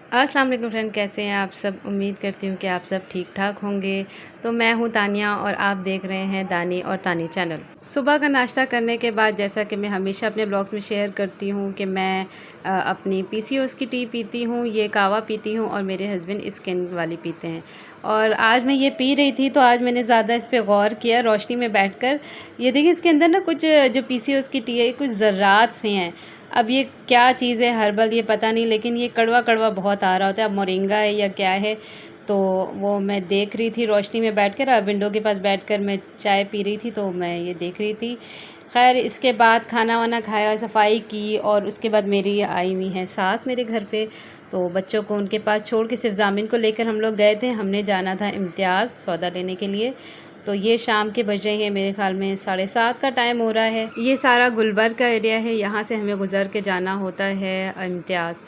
अस्सलाम वालेकुम फ्रेंड, कैसे हैं आप सब। उम्मीद करती हूँ कि आप सब ठीक ठाक होंगे। तो मैं हूँ तानिया और आप देख रहे हैं दानी और तानी चैनल। सुबह का नाश्ता करने के बाद जैसा कि मैं हमेशा अपने ब्लॉग्स में शेयर करती हूँ कि मैं अपनी पीसीओएस की टी पीती हूँ, ये कावा पीती हूँ और मेरे हस्बैंड स्किन वाली पीते हैं। और आज मैं ये पी रही थी तो आज मैंने ज़्यादा इस पर गौर किया रोशनी में बैठकर। ये देखिए इसके अंदर ना कुछ जो पीसीओएस की टी है कुछ ज़र्रात से हैं। अब ये क्या चीज़ है हर्बल ये पता नहीं, लेकिन ये कड़वा कड़वा बहुत आ रहा होता है। अब मोरिंगा है या क्या है, तो वो मैं देख रही थी रोशनी में बैठकर, विंडो के पास बैठकर मैं चाय पी रही थी तो मैं ये देख रही थी। खैर इसके बाद खाना वाना खाया, सफाई की और उसके बाद मेरी आई हुई है सास मेरे घर पे। तो बच्चों को उनके पास छोड़ के सिर्फ जामिन को लेकर हम लोग गए थे। हमने जाना था इम्तियाज़ सौदा लेने के लिए। तो ये शाम के बज रहे हैं, मेरे ख्याल में 7:30 का टाइम हो रहा है। ये सारा गुलबर्ग का एरिया है, यहाँ से हमें गुज़र के जाना होता है इम्तियाज़।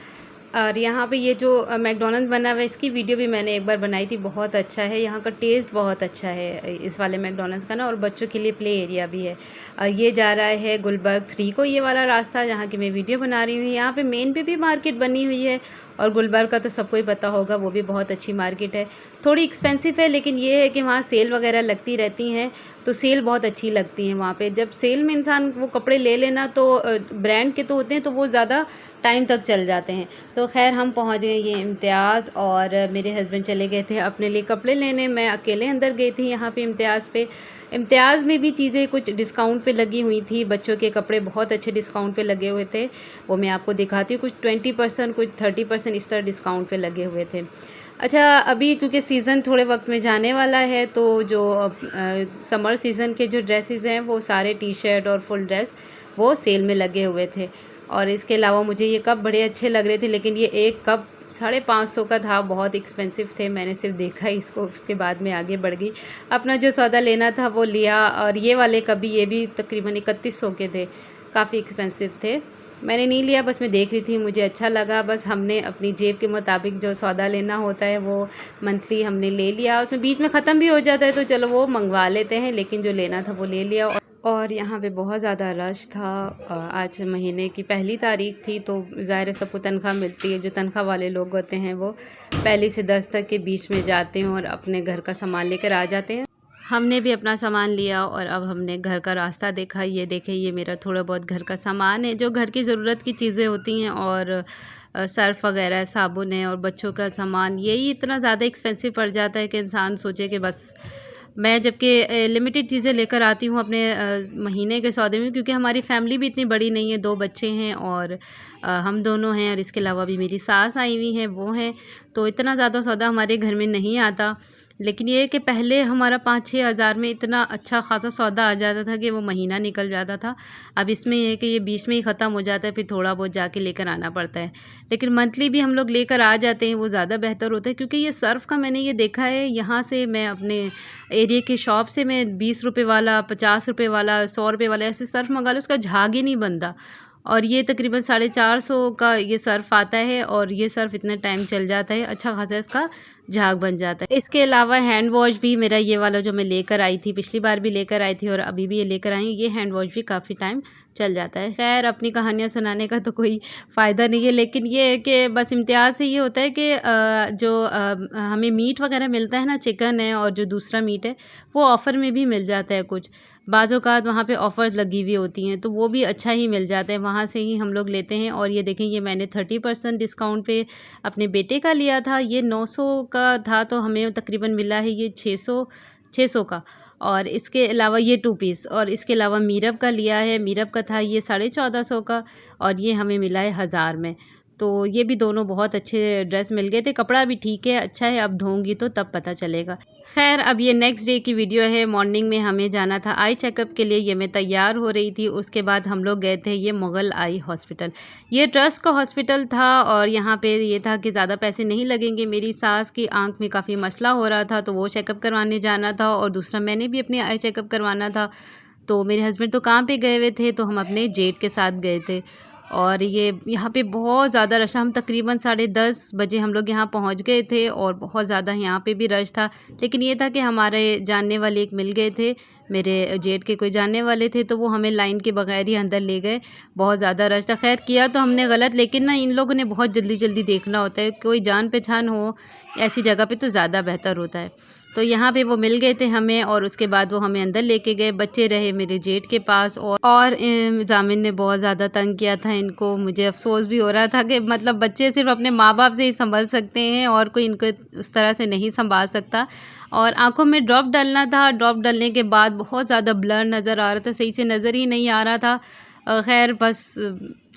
और यहाँ पे ये जो मैकडॉनल्ड्स बना हुआ है इसकी वीडियो भी मैंने एक बार बनाई थी, बहुत अच्छा है। यहाँ का टेस्ट बहुत अच्छा है इस वाले मैकडॉनल्ड्स का ना, और बच्चों के लिए प्ले एरिया भी है। ये जा रहा है गुलबर्ग 3 को, ये वाला रास्ता जहाँ की मैं वीडियो बना रही हूँ। यहाँ पे मेन पे भी मार्केट बनी हुई है और गुलबर्ग का तो सबको ही पता होगा, वो भी बहुत अच्छी मार्केट है। थोड़ी एक्सपेंसिव है लेकिन ये है कि वहाँ सेल वगैरह लगती रहती हैं, तो सेल बहुत अच्छी लगती है वहाँ पे। जब सेल में इंसान वो कपड़े ले लेना तो ब्रांड के तो होते हैं तो वो ज़्यादा टाइम तक चल जाते हैं। तो खैर हम पहुँच गए ये इम्तियाज़ और मेरे हस्बैंड चले गए थे अपने लिए कपड़े लेने, मैं अकेले अंदर गई थी यहाँ पे इम्तियाज़ पे। इम्तियाज़ में भी चीज़ें कुछ डिस्काउंट पे लगी हुई थी, बच्चों के कपड़े बहुत अच्छे डिस्काउंट पे लगे हुए थे। वो मैं आपको दिखाती हूँ, कुछ 20% कुछ 30% इस तरह डिस्काउंट पे लगे हुए थे। अच्छा अभी क्योंकि सीज़न थोड़े वक्त में जाने वाला है तो जो समर सीज़न के जो ड्रेसेस हैं वो सारे टी शर्ट और फुल ड्रेस वो सेल में लगे हुए थे। और इसके अलावा मुझे ये कप बड़े अच्छे लग रहे थे, लेकिन ये एक कप 550 का था, बहुत एक्सपेंसिव थे। मैंने सिर्फ देखा ही इसको, उसके बाद में आगे बढ़ गई, अपना जो सौदा लेना था वो लिया। और ये वाले कप भी, ये भी तकरीबन 3100 के थे, काफ़ी एक्सपेंसिव थे। मैंने नहीं लिया, बस मैं देख रही थी, मुझे अच्छा लगा। बस हमने अपनी जेब के मुताबिक जो सौदा लेना होता है वो मंथली हमने ले लिया। उसमें बीच में ख़त्म भी हो जाता है तो चलो वो मंगवा लेते हैं, लेकिन जो लेना था वो ले लिया। और यहाँ पे बहुत ज़्यादा रश था। आज महीने की पहली तारीख थी तो ज़ाहिर है सबको तनख्वाह मिलती है। जो तनख्वाह वाले लोग होते हैं वो पहली से 10 तक के बीच में जाते हैं और अपने घर का सामान लेकर आ जाते हैं। हमने भी अपना सामान लिया और अब हमने घर का रास्ता देखा। ये देखें, ये मेरा थोड़ा बहुत घर का सामान है, जो घर की ज़रूरत की चीज़ें होती हैं, और सर्फ़ वगैरह, साबुन है और बच्चों का सामान। यही इतना ज़्यादा एक्सपेंसिव पड़ जाता है कि इंसान सोचे कि बस मैं, जबकि लिमिटेड चीज़ें लेकर आती हूँ अपने महीने के सौदे में, क्योंकि हमारी फ़ैमिली भी इतनी बड़ी नहीं है, 2 बच्चे हैं और हम दोनों हैं, और इसके अलावा भी मेरी सास आई हुई हैं, वो हैं। तो इतना ज़्यादा सौदा हमारे घर में नहीं आता। लेकिन ये है कि पहले हमारा 5-6 हज़ार में इतना अच्छा ख़ासा सौदा आ जाता था कि वो महीना निकल जाता था। अब इसमें ये है कि ये बीच में ही ख़त्म हो जाता है, फिर थोड़ा बहुत जाके लेकर आना पड़ता है। लेकिन मंथली भी हम लोग लेकर आ जाते हैं, वो ज़्यादा बेहतर होता है। क्योंकि ये सर्फ़ का मैंने ये देखा है, यहाँ से मैं अपने एरिया के शॉप से मैं 20 रुपये वाला, 50 रुपये वाला, 100 रुपये वाला ऐसे सर्फ़ मंगा लो, उसका झाग ही नहीं बनता। और ये तकरीबन 450 का ये सर्फ़ आता है और ये सर्फ़ इतने टाइम चल जाता है, अच्छा ख़ासा इसका झाग बन जाता है। इसके अलावा हैंड वॉश भी मेरा ये वाला जो मैं लेकर आई थी, पिछली बार भी लेकर आई थी और अभी भी ये लेकर आई हूँ, ये हैंड वॉश भी काफ़ी टाइम चल जाता है। खैर अपनी कहानियाँ सुनाने का तो कोई फ़ायदा नहीं है, लेकिन ये है कि बस इम्तियाज़ से ये होता है कि हमें मीट वगैरह मिलता है ना, चिकन है और जो दूसरा मीट है वो ऑफ़र में भी मिल जाता है। कुछ बाज़ औक़ात वहाँ पे ऑफ़र्स लगी हुई होती हैं तो वो भी अच्छा ही मिल जाता है, वहाँ से ही हम लोग लेते हैं। और ये देखें, ये मैंने 30% डिस्काउंट पे अपने बेटे का लिया था, ये 900 का था तो हमें तकरीबन मिला है ये 600 का। और इसके अलावा ये 2 पीस, और इसके अलावा मीरब का लिया है, मीरब का था ये 1450 का और ये हमें मिला है 1000 में। तो ये भी दोनों बहुत अच्छे ड्रेस मिल गए थे, कपड़ा भी ठीक है, अच्छा है, अब धोऊंगी तो तब पता चलेगा। खैर अब ये नेक्स्ट डे की वीडियो है। मॉर्निंग में हमें जाना था आई चेकअप के लिए, ये मैं तैयार हो रही थी। उसके बाद हम लोग गए थे ये मुग़ल आई हॉस्पिटल, ये ट्रस्ट का हॉस्पिटल था और यहाँ पे ये था कि ज़्यादा पैसे नहीं लगेंगे। मेरी सास की आंख में काफ़ी मसला हो रहा था तो वो चेकअप करवाने जाना था, और दूसरा मैंने भी अपने आई चेकअप करवाना था। तो मेरे हस्बैंड तो काम पे गए हुए थे तो हम अपने जेठ के साथ गए थे। और ये यहाँ पे बहुत ज़्यादा रश था। हम तकरीबन 10:30 बजे हम लोग यहाँ पहुँच गए थे और बहुत ज़्यादा यहाँ पे भी रश था। लेकिन ये था कि हमारे जानने वाले एक मिल गए थे, मेरे जेठ के कोई जानने वाले थे, तो वो हमें लाइन के बगैर ही अंदर ले गए। बहुत ज़्यादा रश था। ख़ैर किया तो हमने गलत, लेकिन ना इन लोगों ने बहुत जल्दी-जल्दी देखना होता है। कोई जान-पहचान हो ऐसी जगह पे तो ज़्यादा बेहतर होता है। तो यहाँ पे वो मिल गए थे हमें और उसके बाद वो हमें अंदर लेके गए। बच्चे रहे मेरे जेठ के पास और ज़ामिन ने बहुत ज़्यादा तंग किया था इनको। मुझे अफ़सोस भी हो रहा था कि मतलब बच्चे सिर्फ़ अपने माँ-बाप से ही सँभल सकते हैं और कोई इनको उस तरह से नहीं सँभाल सकता। और आँखों में ड्रॉप डलना था। ड्रॉप डलने के बाद बहुत ज़्यादा ब्लर नज़र आ रहा था, सही से नज़र ही नहीं आ रहा था। ख़ैर बस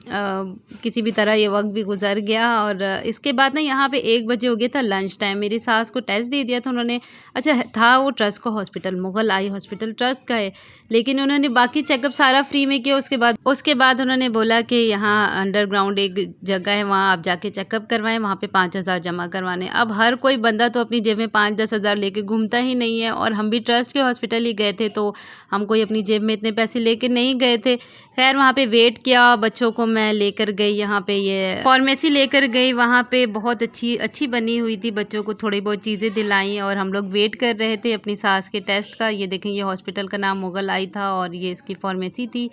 किसी भी तरह ये वक़्त भी गुज़र गया। और इसके बाद ना यहाँ पे 1 बजे हो गया था लंच टाइम। मेरी सास को टेस्ट दे दिया था उन्होंने। अच्छा था वो ट्रस्ट का hospital, Mughal eye hospital trust का है, लेकिन उन्होंने बाकी चेकअप सारा फ्री में किया। उसके बाद उन्होंने बोला कि यहाँ अंडरग्राउंड एक जगह है, वहाँ आप जाके चेकअप करवाएँ, वहाँ पे 5,000 जमा करवाने। अब हर कोई बंदा तो अपनी जेब में 5-10 हज़ार लेके घूमता ही नहीं है, और हम भी ट्रस्ट के हॉस्पिटल ही गए थे, तो हम कोई अपनी जेब में इतने पैसे लेके नहीं गए थे। खैर वहाँ पे वेट किया, बच्चों को मैं लेकर गई, यहाँ पे ये फार्मेसी लेकर गई। वहाँ पे बहुत अच्छी बनी हुई थी, बच्चों को थोड़ी बहुत चीज़ें दिलाई और हम लोग वेट कर रहे थे अपनी सास के टेस्ट का। ये देखें, ये हॉस्पिटल का नाम मुग़ल आई था और ये इसकी फार्मेसी थी।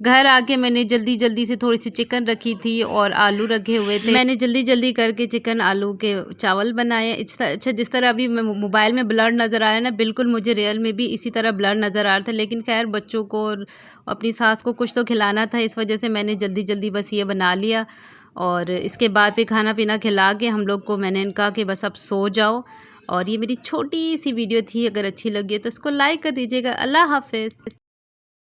घर आके मैंने जल्दी से थोड़ी सी चिकन रखी थी और आलू रखे हुए थे। मैंने जल्दी करके चिकन आलू के चावल बनाए। अच्छा, जिस तरह अभी मोबाइल में ब्लर नज़र आ रहा है ना, बिल्कुल मुझे रियल में भी इसी तरह ब्लर नज़र आ रहा था। लेकिन खैर बच्चों को और अपनी सास को कुछ तो खिलाना था, इस वजह से मैंने जल्दी बस ये बना लिया। और इसके बाद फिर खाना पीना खिला के हम लोग को मैंने कहा कि बस अब सो जाओ। और ये मेरी छोटी सी वीडियो थी, अगर अच्छी लगी तो इसको लाइक कर दीजिएगा। अल्लाह हाफ़िज़।